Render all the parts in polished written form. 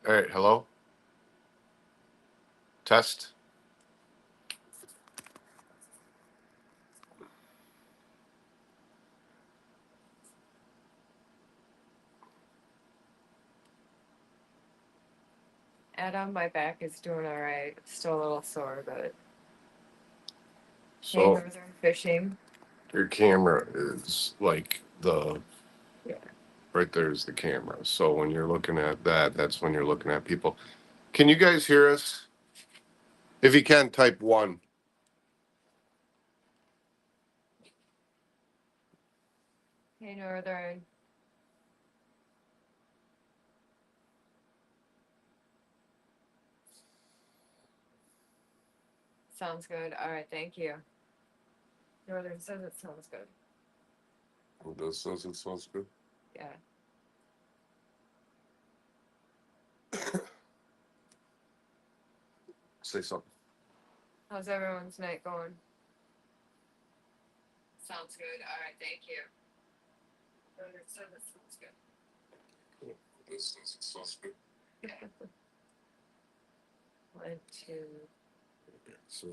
All right, hello? Test. Adam, my back is doing all right. Still a little sore, but hey, So Northern Fishing. your camera is like Yeah. right there's the camera. So when you're looking at that, that's when you're looking at people. Can you guys hear us? If you can, type 1. Hey, Northern. Sounds good. All right, thank you. Northern says it sounds good. Oh, that says it sounds good. Yeah. Say something. How's everyone's night going? Sounds good. All right, thank you. Northern says it sounds good. That says it sounds good. Went to. So,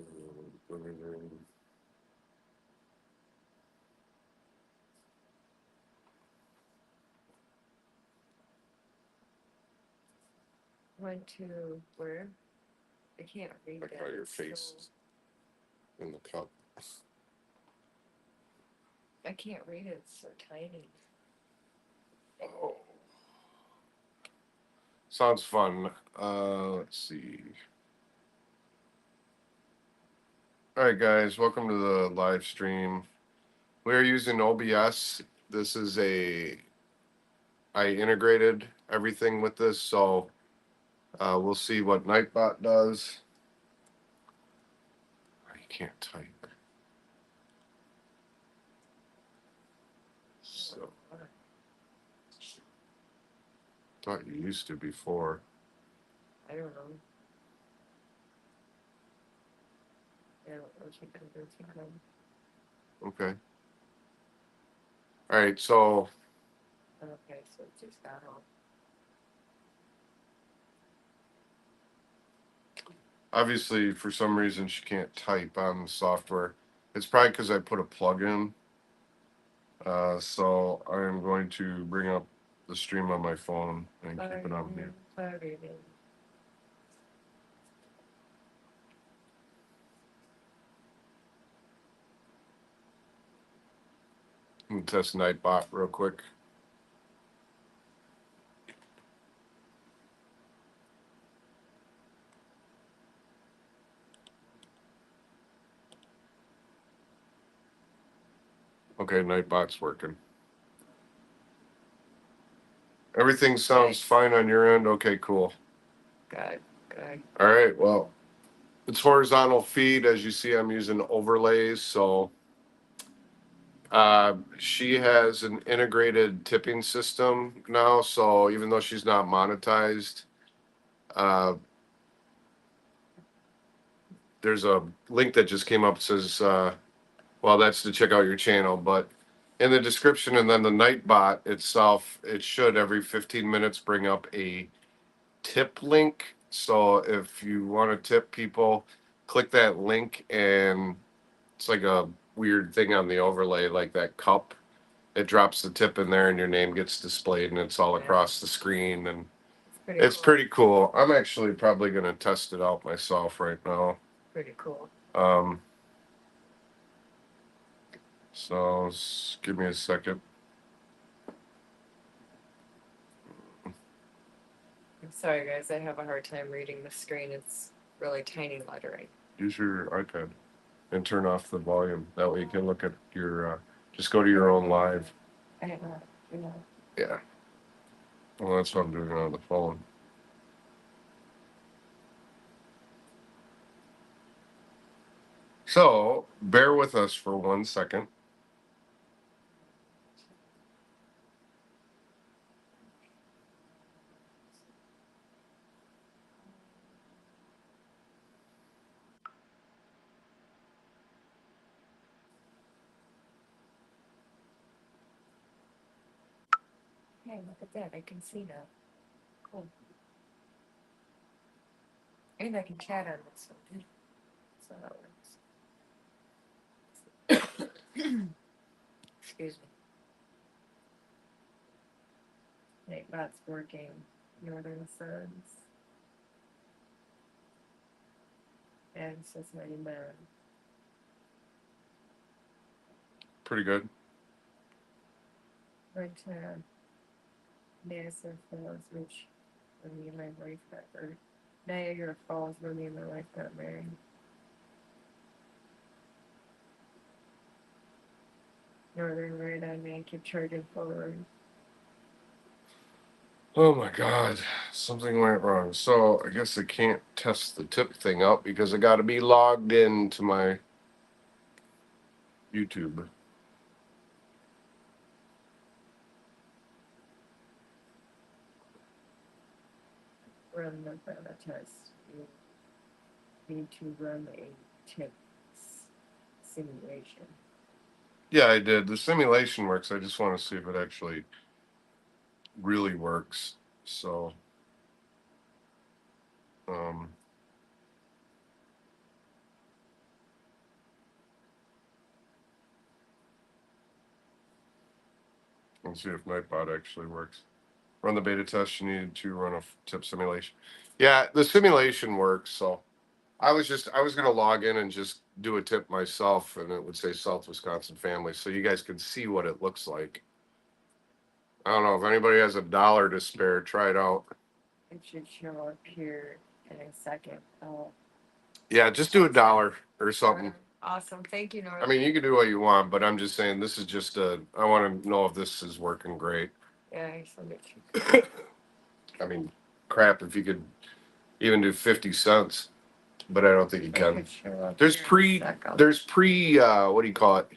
Went to where? I can't read look that. how your It's face so, in the cup. I can't read it. It's so tiny. Oh. Sounds fun. Let's see. All right, guys, welcome to the live stream. We are using OBS. This is I integrated everything with this, so we'll see what Nightbot does. Oh, you can't type. So, thought you used to before. I don't know. I don't know if you can do it. Okay. All right, so Okay, so it just got off. obviously, for some reason, she can't type on the software. It's probably because I put a plug in. So I am going to bring up the stream on my phone and keep it on here. Let me test Nightbot real quick. Okay, Nightbot's working. Everything sounds fine on your end. Okay, cool. Good, good. All right, well, it's horizontal feed. As you see, I'm using overlays. So she has an integrated tipping system now. So even though she's not monetized, uh, there's a link that just came up that says, well, that's to check out your channel. But in the description and then the Nightbot itself, it should every 15 minutes bring up a tip link. So if you want to tip people, click that link and it's like a weird thing on the overlay, like that cup. It drops the tip in there and your name gets displayed and it's all across the screen and it's pretty cool. I'm actually probably going to test it out myself right now. Pretty cool. So give me a second. I'm sorry, guys. I have a hard time reading the screen. It's really tiny lettering. Use your iPad and turn off the volume. That way you can look at your, just go to your own live. I have not, Yeah. Well, that's what I'm doing on the phone. So bear with us for 1 second. Hey, look at that. I can see now. Cool. And I can chat on this one too. So that works. Excuse me. Nightbot's working. Northern Suns. Access 99. Pretty good. Right to Nassau Falls, which when me and my wife got married. Niagara Falls, when me and my wife got married. Northern right on me, keep charging forward. Oh my God, something went wrong. So I guess I can't test the tip thing up because I got to be logged into my YouTube. Run the beta test. You need to run a tip simulation. Yeah, I did. The simulation works. I just want to see if it actually really works. So, um, let's see if Nightbot actually works. Run the beta test. You need to run a tip simulation. Yeah, the simulation works. So I was gonna log in and just do a tip myself, and it would say South Wisconsin family, so you guys can see what it looks like. I don't know if anybody has $1 to spare. Try it out. It should show up here in a second. Oh, Yeah, just do $1 or something. awesome. Thank you, North. I mean, you can do what you want, but I'm just saying this is just I want to know if this is working great. Yeah, I send it to you. I mean, crap, if you could even do 50 cents, but I don't think you It can. could show up There's here in a pre, second. there's pre, what do you call it?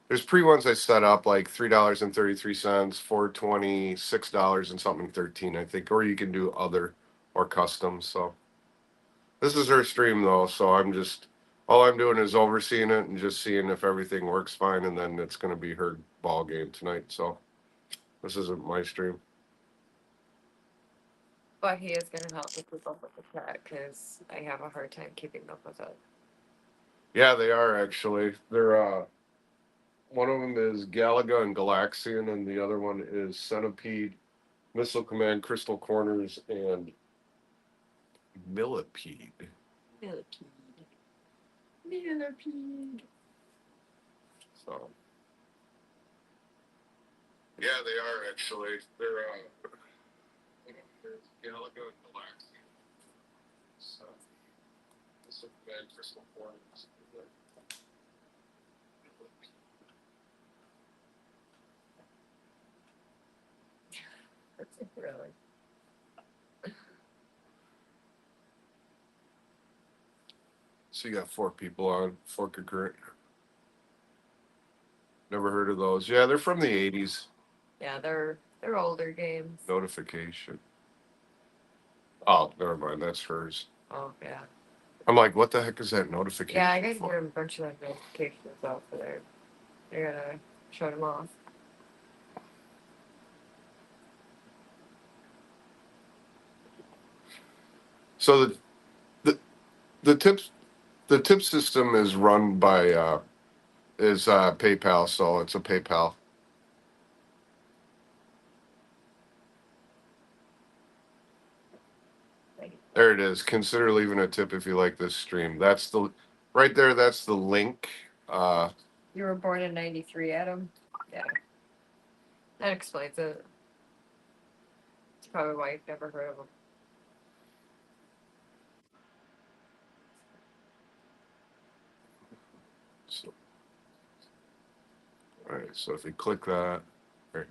There's pre ones I set up like $3.33, $4.20, $6 and something 13, I think, or you can do other or custom. So this is her stream though, so all I'm doing is overseeing it and just seeing if everything works fine, and then it's going to be her ball game tonight. So this isn't my stream. But he is going to help me keep up with the chat because I have a hard time keeping up with it. Yeah, they are actually. They're one of them is Galaga and Galaxian, and the other one is Centipede, Missile Command, Crystal Corners, and Millipede. Millipede. Millipede. So yeah, they are actually. There's Galaga and Galaxian. So Missile Command, Crystal Corners. Really? So you got 4 people on, 4 concurrent. Never heard of those. Yeah, they're from the 80s. Yeah, they're older games. Notification. Oh, never mind. That's hers. Oh, yeah. I'm like, what the heck is that notification? Yeah, I gotta get a bunch of notifications off of there. I gotta shut them off. So the tips the tip system is run by PayPal, so it's a PayPal. There it is. Consider leaving a tip if you like this stream. That's the right there. That's the link. You were born in '93, Adam. Yeah, that explains it. It's probably why you've never heard of them. So, all right. So if you click that, right.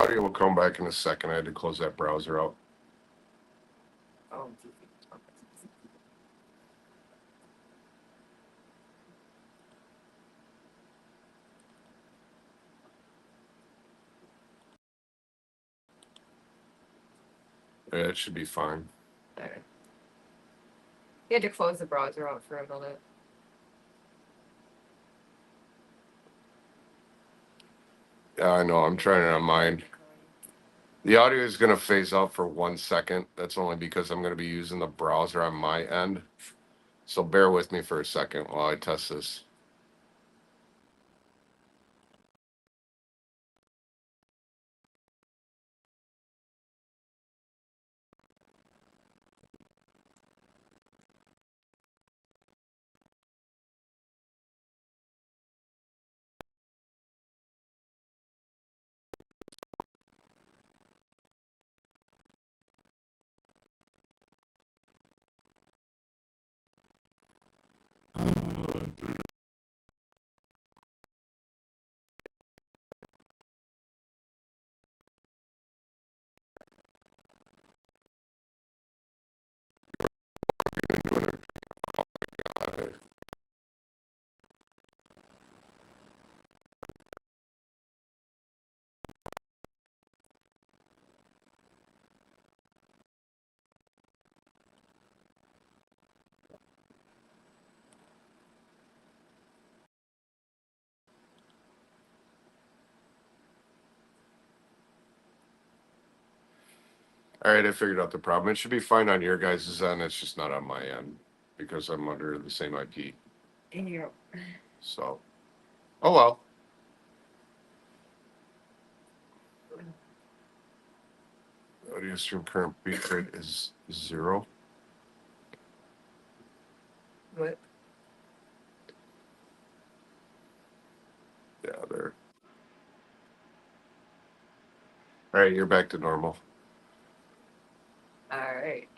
audio will come back in a second. I had to close that browser out. Oh. Yeah, it should be fine. There. You had to close the browser out for a minute. Yeah, I know. I'm trying it on mine. The audio is going to phase out for 1 second. That's only because I'm going to be using the browser on my end. So bear with me for a second while I test this. All right, I figured out the problem. It should be fine on your guys' end. It's just not on my end because I'm under the same IP. Yep. So, oh well. Audio stream current beat rate is 0. What? Yeah, there. All right, you're back to normal. All right.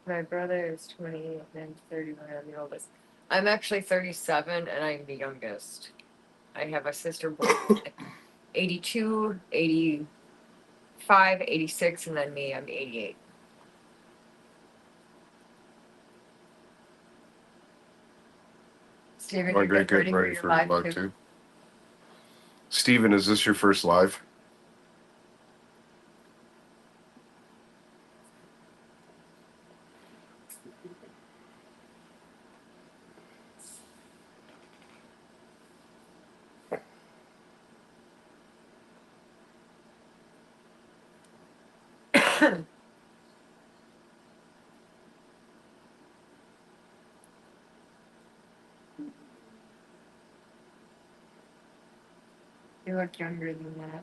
My brother is 28 and 31. I'm the oldest. I'm actually 37 and I'm the youngest. I have a sister born 82, 85, 86, and then me. I'm 88. Steven, you're Andre, getting get ready for your live too. Steven, is this your first live? You look younger than that.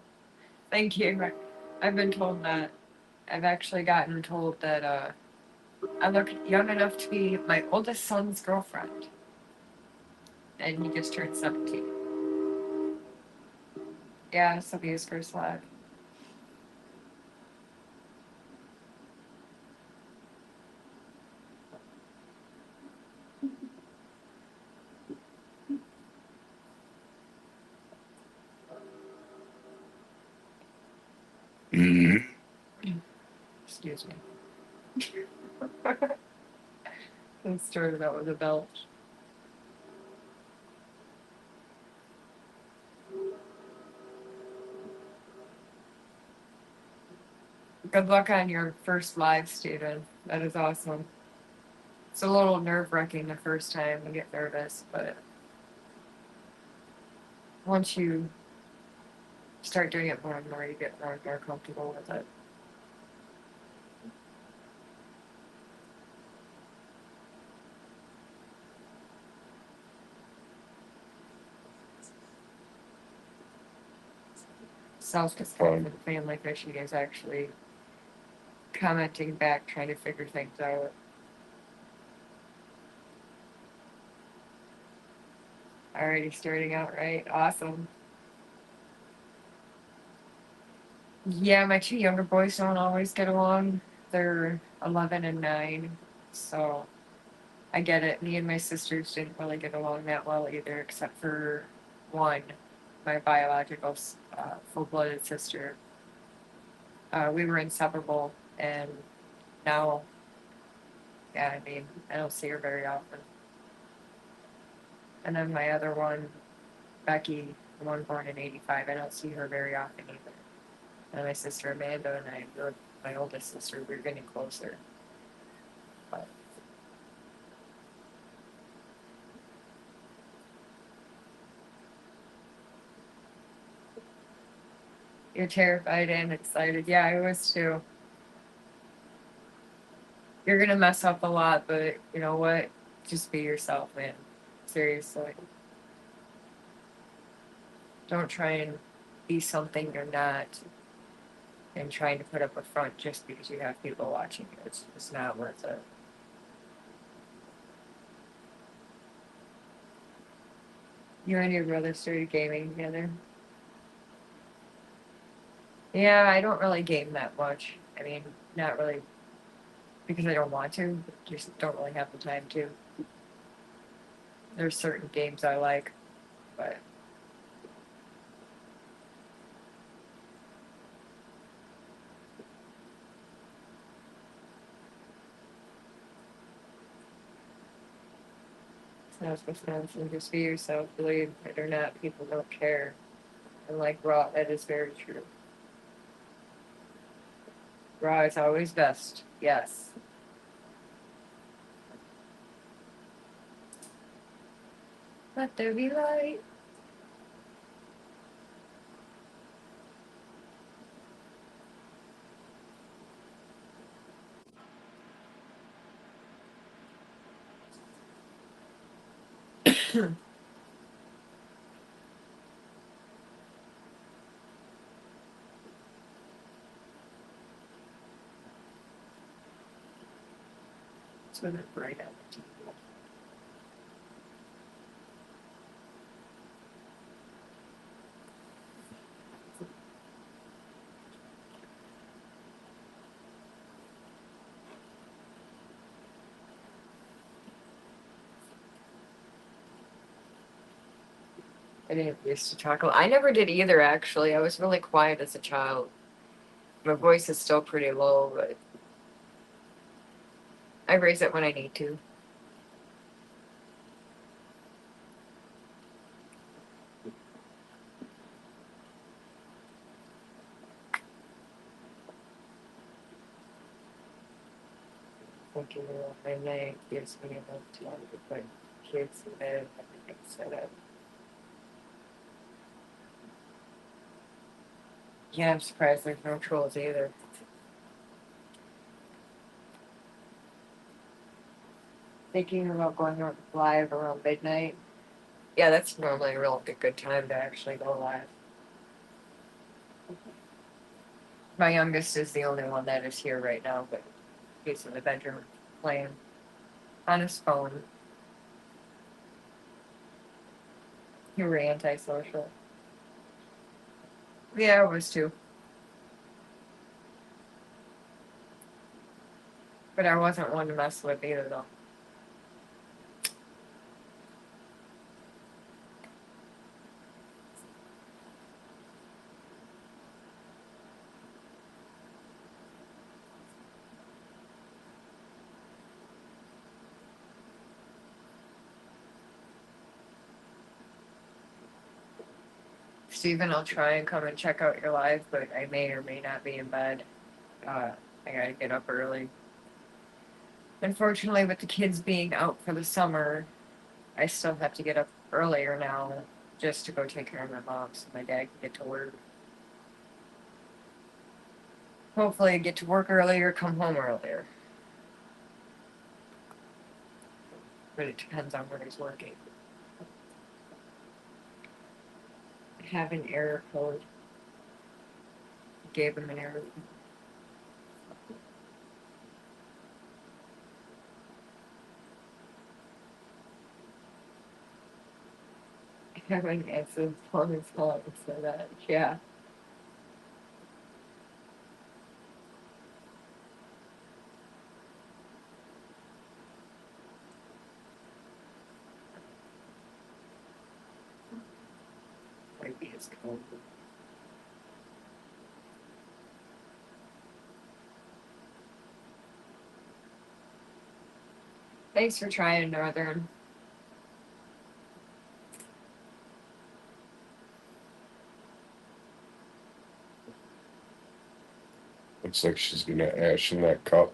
Thank you. I've been told that. I've actually gotten told that I look young enough to be my oldest son's girlfriend. And he just turned 17. Yeah, this will be his first live. Excuse me. I started out with a belch. Good luck on your first live, Steven. That is awesome. It's a little nerve-wracking the first time. You get nervous, but once you start doing it more and more, you get more and more comfortable with it. Self-discovery for the family fishing is actually commenting back, trying to figure things out. Already starting out right. Awesome. Yeah, my two younger boys don't always get along. They're 11 and 9, so I get it. Me and my sisters didn't really get along that well either, except for one, my biological full-blooded sister. We were inseparable, and now, yeah, I mean, I don't see her very often. And then my other one, Becky, the one born in '85, I don't see her very often either. And my sister Amanda and I, my oldest sister, we're getting closer. But you're terrified and excited. Yeah, I was too. You're gonna mess up a lot, but you know what? Just be yourself, man. Seriously. Don't try and be something you're not and trying to put up a front just because you have people watching you. It's not worth it. You and your brother started gaming together? Yeah, I don't really game that much. I mean, not really because I don't want to, just don't really have the time to. There's certain games I like, but it's not supposed to happen. Just be yourself, believe it or not, people don't care. And like raw, that is very true. Raw is always best, yes. Let there be light. It's with it bright out. I didn't used to talk. I never did either, actually. I was really quiet as a child. My voice is still pretty low, but I raise it when I need to. Thinking of my night gives me enough time to put kids in bed and everything set up. Yeah, I'm surprised there's no trolls either. Thinking about going live around midnight. Yeah, that's normally a real good time to actually go live. My youngest is the only one that is here right now, but he's in the bedroom playing on his phone. You were antisocial. Yeah, I was too. But I wasn't one to mess with either, though. Steven, I'll try and come and check out your live, but I may or may not be in bed. I gotta get up early. Unfortunately, with the kids being out for the summer, I still have to get up earlier now just to go take care of my mom so my dad can get to work. Hopefully, I get to work earlier, come home earlier. But it depends on where he's working. I have an error code. Gave him an error. I haven't answered on his phone, so that, yeah. creepy as cold. Thanks for trying, Northern. Looks like she's gonna ash in that cup.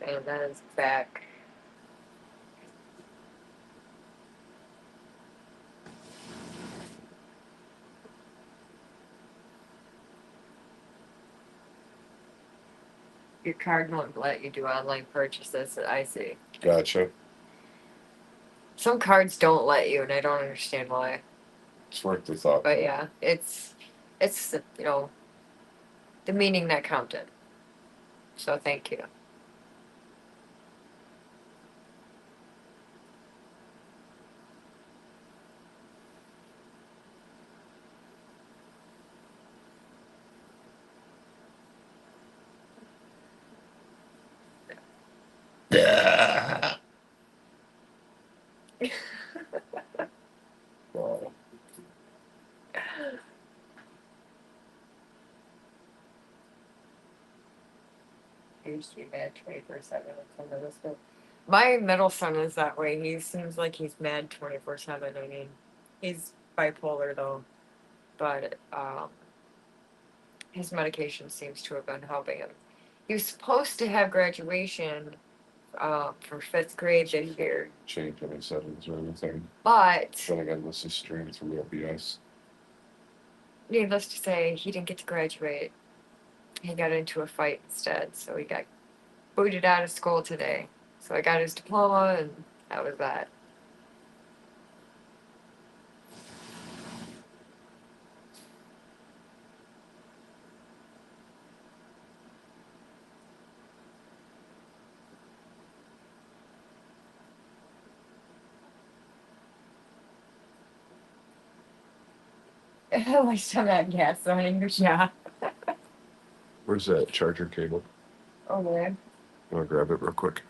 And that is back. Your card won't let you do online purchases. I see. Gotcha. Some cards don't let you, and I don't understand why. It's worth the thought. But yeah, it's you know, the meaning that counted. So thank you. Wow. I used to be mad 24/7 until this book. My middle son is that way. He seems like he's mad 24/7. I mean, he's bipolar though, but his medication seems to have been helping him. He was supposed to have graduation for 5th grade this year, Change any settings or anything. but Then again, this is streamed through OBS. needless to say, he didn't get to graduate. He got into a fight instead, so he got booted out of school today. So I got his diploma, and that was that. At least I'm at gas running, yeah. Where's that charger cable? Over there. I'm gonna grab it real quick.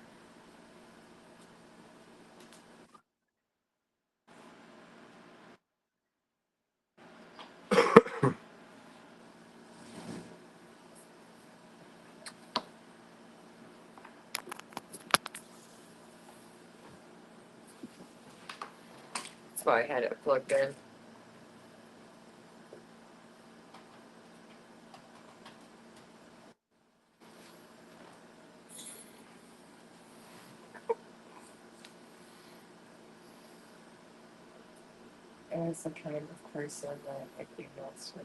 That's why I had it plugged in. And it's the kind of person that I think that's my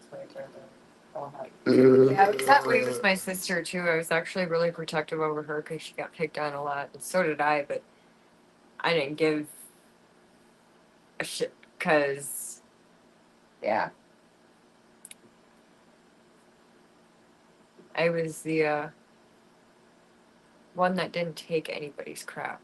yeah, it was that way with my sister too. I was actually really protective over her because she got picked on a lot, and so did I. But I didn't give a shit because, yeah, I was the one that didn't take anybody's crap.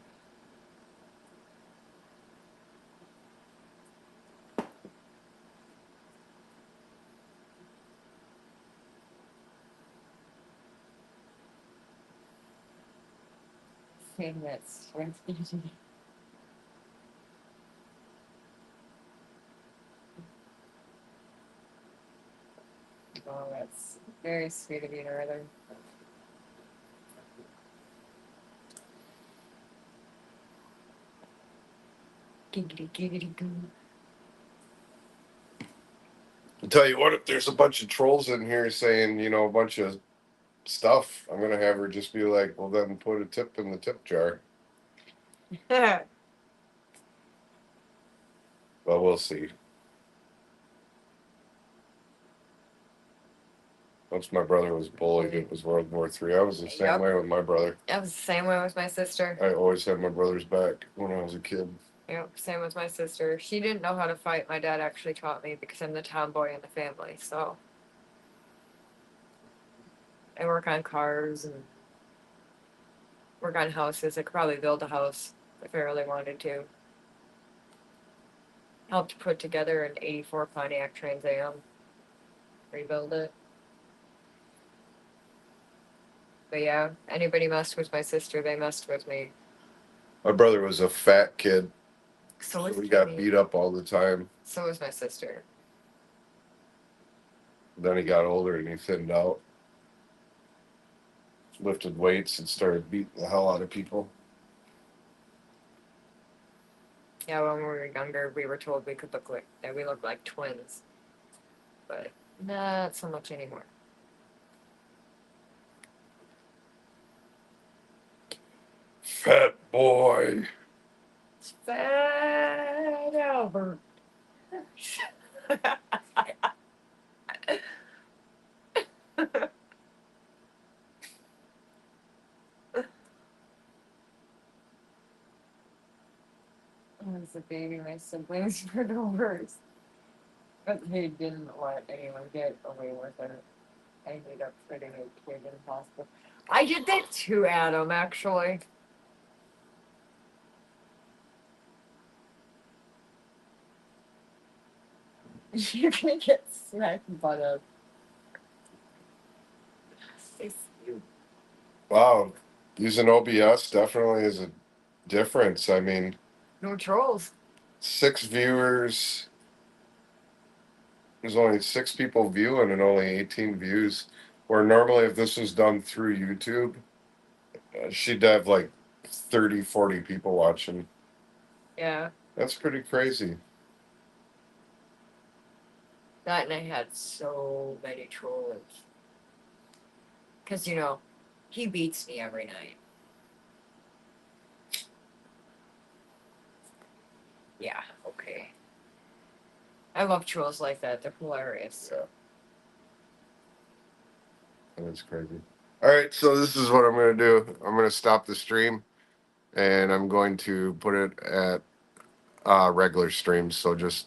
Thing that's oh, that's very sweet of you, Northern. Giggity giggity goo. I'll tell you what, if there's a bunch of trolls in here saying, a bunch of stuff, I'm gonna have her just be like, well, then put a tip in the tip jar. Well, we'll see. Once my brother was bullied, it was World War III. I was the same Yep. way with my brother. I was the same way with my sister. I always had my brother's back when I was a kid. Yep, same with my sister. She didn't know how to fight. My dad actually taught me because I'm the tomboy in the family. So I work on cars and work on houses. I could probably build a house if I really wanted to. Helped put together an 84 Pontiac Trans Am. Rebuild it. But yeah, anybody messed with my sister, they messed with me. My brother was a fat kid, So so was he got Jimmy. beat up all the time. So was my sister. Then he got older and he thinned out. Lifted weights and started beating the hell out of people. Yeah, when we were younger, we were told we could look like that. We looked like twins, but not so much anymore. Fat boy. Fat Albert. As a baby, my siblings were the worst, but they didn't let anyone get away with it. I ended up putting a kid in hospital. I did that too, Adam, actually. You're gonna get smacked butt up. Wow. Using OBS definitely is a difference. I mean, No trolls. 6 viewers. There's only 6 people viewing and only 18 views. Where normally, if this was done through YouTube, she'd have like 30, 40 people watching. Yeah. That's pretty crazy. That and I had so many trolls. Because, you know, he beats me every night. Yeah, okay. I love trolls like that. They're hilarious. So. That's crazy. All right, so this is what I'm going to do. I'm going to stop the stream, and I'm going to put it at regular streams. So just